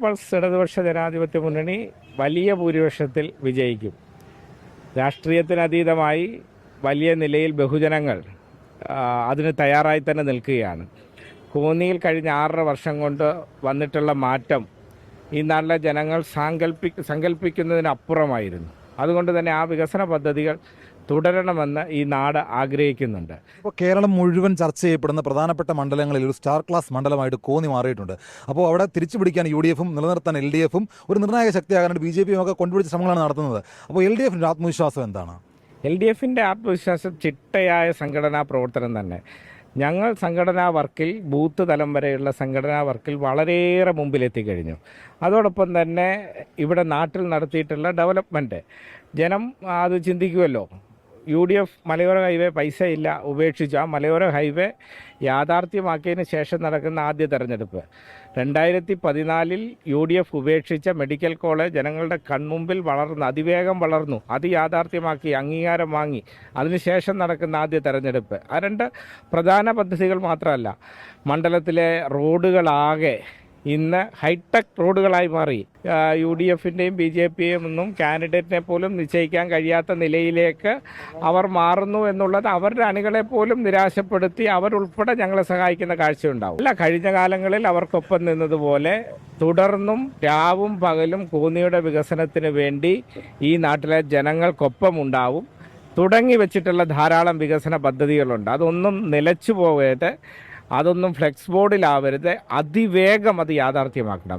Pulse ഇടതുപക്ഷ ജനാധിപത്യ മുന്നണി വലിയ ഭൂരിപക്ഷത്തിൽ വിജയിക്കും. രാഷ്ട്രീയത്തിനതീതമായി വലിയ നിലയിൽ ബഹുജനങ്ങൾ അതിന് തയ്യാറായി തന്നെ നിൽക്കുകയാണ്. കോന്നിയിൽ കഴിഞ്ഞ 6.5 വർഷം കൊണ്ട് വന്നിട്ടുള്ള മാറ്റം ഈ നാട്ടിലെ ജനങ്ങൾ സങ്കല്പിക്കുന്നതിനപ്പുറമായിരുന്നു. അതുകൊണ്ട് തന്നെ ആ വികസന പദ്ധതികൾ തുടരണമെന്ന് ഈ നാട് ആഗ്രഹിക്കുന്നുണ്ട്. ഇപ്പോൾ കേരളം മുഴുവൻ ചർച്ച ചെയ്യപ്പെടുന്ന പ്രധാനപ്പെട്ട മണ്ഡലങ്ങളിൽ ഒരു സ്റ്റാർ ക്ലാസ് മണ്ഡലമായിട്ട് കോന്നി മാറിയിട്ടുണ്ട്. അപ്പോൾ അവിടെ തിരിച്ചു പിടിക്കാൻ UDF നിലനിർത്താൻ LDF ഒരു നിർണായക ശക്തിയാകാനായിട്ട് BJP ഒക്കെ കൊണ്ടുപിടിച്ച ശ്രമങ്ങളാണ് നടത്തുന്നത്. അപ്പോൾ LDF ആത്മവിശ്വാസം എന്താണ്? LDF ആത്മവിശ്വാസം ചിട്ടയായ സംഘടനാ പ്രവർത്തനം തന്നെ. ഞങ്ങൾ സംഘടനാ വർക്കിൽ ബൂത്ത് തലം വരെയുള്ള സംഘടനാ വർക്കിൽ വളരെയേറെ മുമ്പിലെത്തിക്കഴിഞ്ഞു. അതോടൊപ്പം തന്നെ ഇവിടെ നാട്ടിൽ നടത്തിയിട്ടുള്ള ഡെവലപ്മെൻറ്റ് ജനം അത് ചിന്തിക്കുമല്ലോ. UDF മലയോര ഹൈവേ പൈസ ഇല്ല ഉപേക്ഷിച്ചു. ആ മലയോര ഹൈവേ യാഥാർത്ഥ്യമാക്കിയതിന് ശേഷം നടക്കുന്ന ആദ്യ തെരഞ്ഞെടുപ്പ് 2014 UDF ഉപേക്ഷിച്ച മെഡിക്കൽ കോളേജ് ജനങ്ങളുടെ കൺമുമ്പിൽ വളർന്നു, അതിവേഗം വളർന്നു. അത് യാഥാർത്ഥ്യമാക്കി അംഗീകാരം വാങ്ങി അതിനുശേഷം നടക്കുന്ന ആദ്യ തെരഞ്ഞെടുപ്പ്. ആ 2 പ്രധാന പദ്ധതികൾ മാത്രമല്ല, മണ്ഡലത്തിലെ റോഡുകളാകെ ഇന്ന് ഹൈടെക് റോഡുകളായി മാറി. UDF BJPയും ഒന്നും കാൻഡിഡേറ്റിനെ പോലും നിശ്ചയിക്കാൻ കഴിയാത്ത നിലയിലേക്ക് അവർ മാറുന്നു എന്നുള്ളത് അവരുടെ അണികളെ പോലും നിരാശപ്പെടുത്തി അവരുൾപ്പെടെ ഞങ്ങളെ സഹായിക്കുന്ന കാഴ്ചയുണ്ടാവും. അല്ല, കഴിഞ്ഞ കാലങ്ങളിൽ അവർക്കൊപ്പം നിന്നതുപോലെ തുടർന്നും രാവും പകലും കോന്നിയുടെ വികസനത്തിന് വേണ്ടി ഈ നാട്ടിലെ ജനങ്ങൾക്കൊപ്പം ഉണ്ടാവും. തുടങ്ങി വെച്ചിട്ടുള്ള ധാരാളം വികസന പദ്ധതികളുണ്ട്. അതൊന്നും നിലച്ചു പോകരുത്, അതൊന്നും ഫ്ലെക്സ് ബോർഡിലാവരുത്. അതിവേഗം അത് യാഥാർത്ഥ്യമാക്കണം.